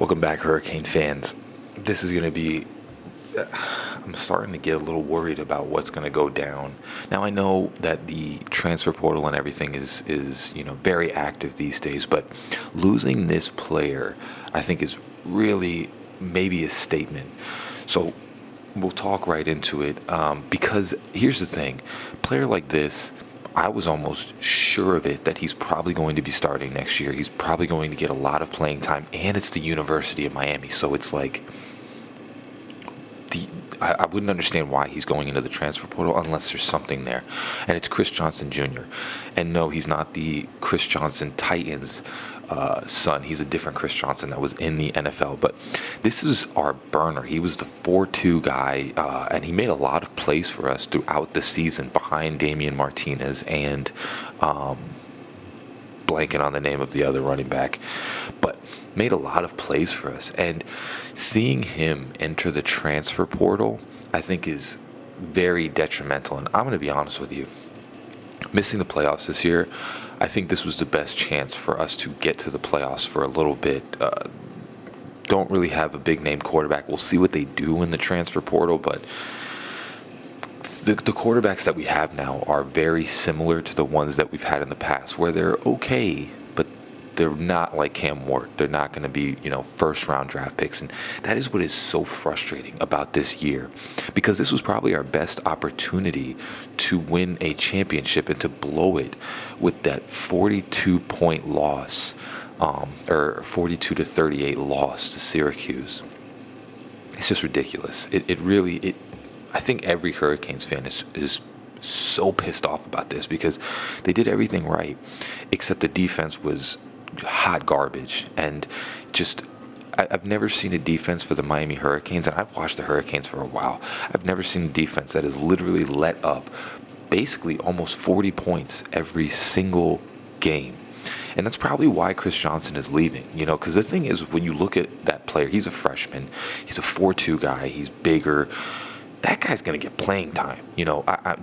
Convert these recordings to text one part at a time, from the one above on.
Welcome back, Hurricane fans. This is going to be. I'm starting to get a little worried about what's going to go down. Now I know that the transfer portal and everything is very active these days, but losing this player, I think, is really maybe a statement. So we'll talk right into it because here's the thing: a player like this. I was almost sure of it that he's probably going to be starting next year. He's probably going to get a lot of playing time, and it's the University of Miami, so it's like I wouldn't understand why he's going into the transfer portal unless there's something there. And it's Chris Johnson Jr. And no, he's not the Chris Johnson Titans son. He's a different Chris Johnson that was in the NFL. But this is our burner. He was the 4-2 guy, and he made a lot of plays for us throughout the season behind Damian Martinez and blanking on the name of the other running back, but made a lot of plays for us. And seeing him enter the transfer portal, I think, is very detrimental. And I'm going to be honest with you, missing the playoffs this year, I think this was the best chance for us to get to the playoffs for a little bit. Don't really have a big name quarterback. We'll see what they do in the transfer portal, but the quarterbacks that we have now are very similar to the ones that we've had in the past, where they're okay, but they're not like Cam Ward. They're not going to be, first-round draft picks. And that is what is so frustrating about this year, because this was probably our best opportunity to win a championship and to blow it with that 42-point loss, or 42-38 loss to Syracuse. It's just ridiculous. I think every Hurricanes fan is so pissed off about this because they did everything right, except the defense was hot garbage. And just, I've never seen a defense for the Miami Hurricanes, and I've watched the Hurricanes for a while. I've never seen a defense that has literally let up basically almost 40 points every single game. And that's probably why Chris Johnson is leaving, because the thing is, when you look at that player, he's a freshman, he's a 4-2 guy, he's bigger. That guy's going to get playing time.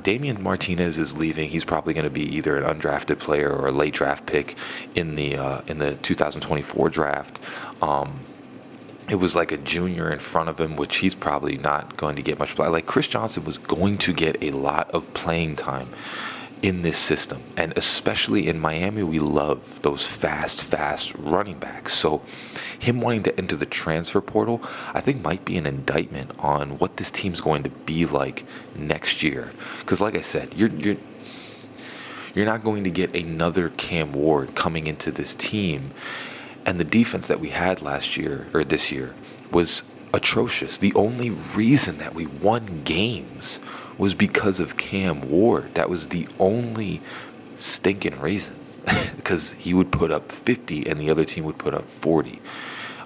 Damian Martinez is leaving. He's probably going to be either an undrafted player or a late draft pick in the 2024 draft. It was like a junior in front of him, which he's probably not going to get much play. Like, Chris Johnson was going to get a lot of playing time in this system, and especially in Miami, we love those fast running backs. So him wanting to enter the transfer portal, I think, might be an indictment on what this team's going to be like next year. Because like I said, you're not going to get another Cam Ward coming into this team, and the defense that we had last year or this year was atrocious. The only reason that we won games was because of Cam Ward. That was the only stinking reason, because he would put up 50 and the other team would put up 40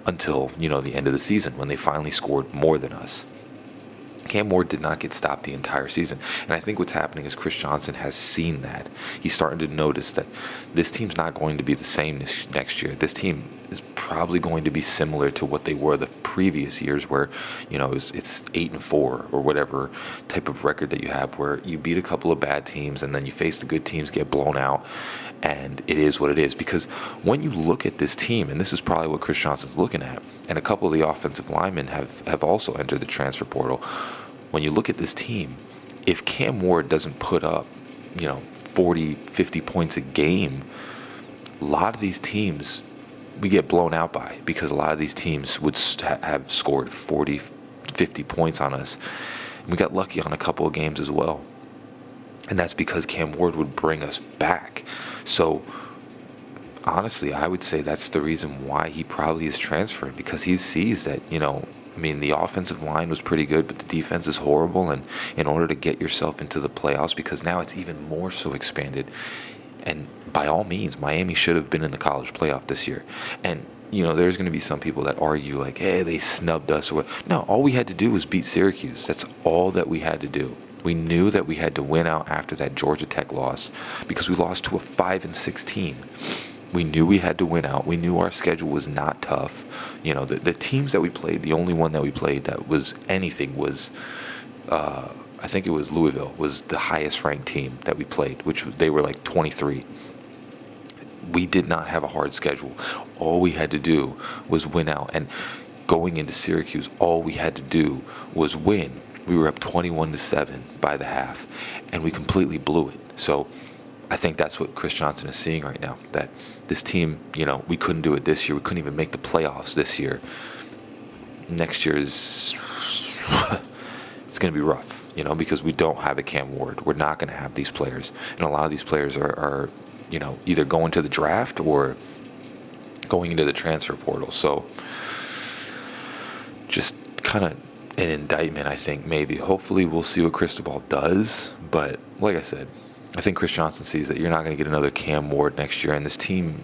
until, the end of the season when they finally scored more than us. Cam Ward did not get stopped the entire season. And I think what's happening is Chris Johnson has seen that. He's starting to notice that this team's not going to be the same next year. This team is probably going to be similar to what they were the previous years, where, it's 8-4 or whatever type of record that you have, where you beat a couple of bad teams and then you face the good teams, get blown out, and it is what it is. Because when you look at this team, and this is probably what Chris Johnson's looking at, and a couple of the offensive linemen have also entered the transfer portal. When you look at this team, if Cam Ward doesn't put up, 40, 50 points a game, a lot of these teams we get blown out by, because a lot of these teams would have scored 40, 50 points on us. And we got lucky on a couple of games as well. And that's because Cam Ward would bring us back. So honestly, I would say that's the reason why he probably is transferring, because he sees that, the offensive line was pretty good, but the defense is horrible. And in order to get yourself into the playoffs, because now it's even more so expanded, and by all means, Miami should have been in the college playoff this year. And, there's going to be some people that argue like, hey, they snubbed us or what. No, all we had to do was beat Syracuse. That's all that we had to do. We knew that we had to win out after that Georgia Tech loss, because we lost to a 5-6 team. We knew we had to win out. We knew our schedule was not tough. The teams that we played, the only one that we played that was anything was, I think it was Louisville, was the highest ranked team that we played, which they were like 23. we did not have a hard schedule. All we had to do was win out. And going into Syracuse, all we had to do was win. We were up 21-7 by the half, and we completely blew it. So I think that's what Chris Johnson is seeing right now, that this team, we couldn't do it this year. We couldn't even make the playoffs this year. Next year is it's going to be rough, because we don't have a Cam Ward. We're not going to have these players. And a lot of these players are either going to the draft or going into the transfer portal. So just kind of an indictment, I think, maybe. Hopefully we'll see what Cristobal does. But like I said, I think Chris Johnson sees that you're not going to get another Cam Ward next year, and this team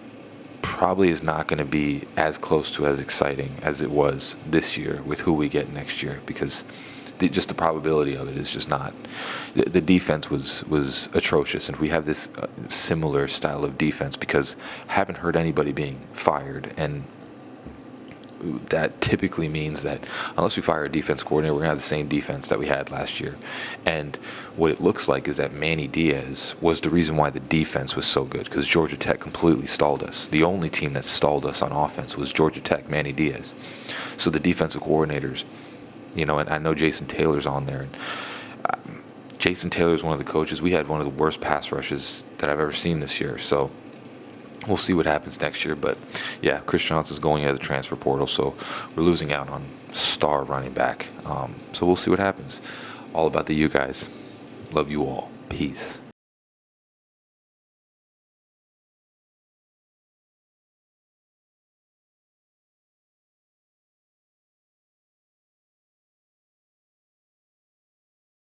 probably is not going to be as close to as exciting as it was this year with who we get next year, because just the probability of it is just not. The defense was atrocious, and we have this similar style of defense because I haven't heard anybody being fired, and that typically means that unless we fire a defense coordinator, we're going to have the same defense that we had last year. And what it looks like is that Manny Diaz was the reason why the defense was so good, because Georgia Tech completely stalled us. The only team that stalled us on offense was Georgia Tech, Manny Diaz. So the defensive coordinators, and I know Jason Taylor's on there. And Jason Taylor is one of the coaches. We had one of the worst pass rushes that I've ever seen this year. So we'll see what happens next year. But, yeah, Chris Johnson's going into the transfer portal, so we're losing out on star running back. So we'll see what happens. All about the U guys. Love you all. Peace.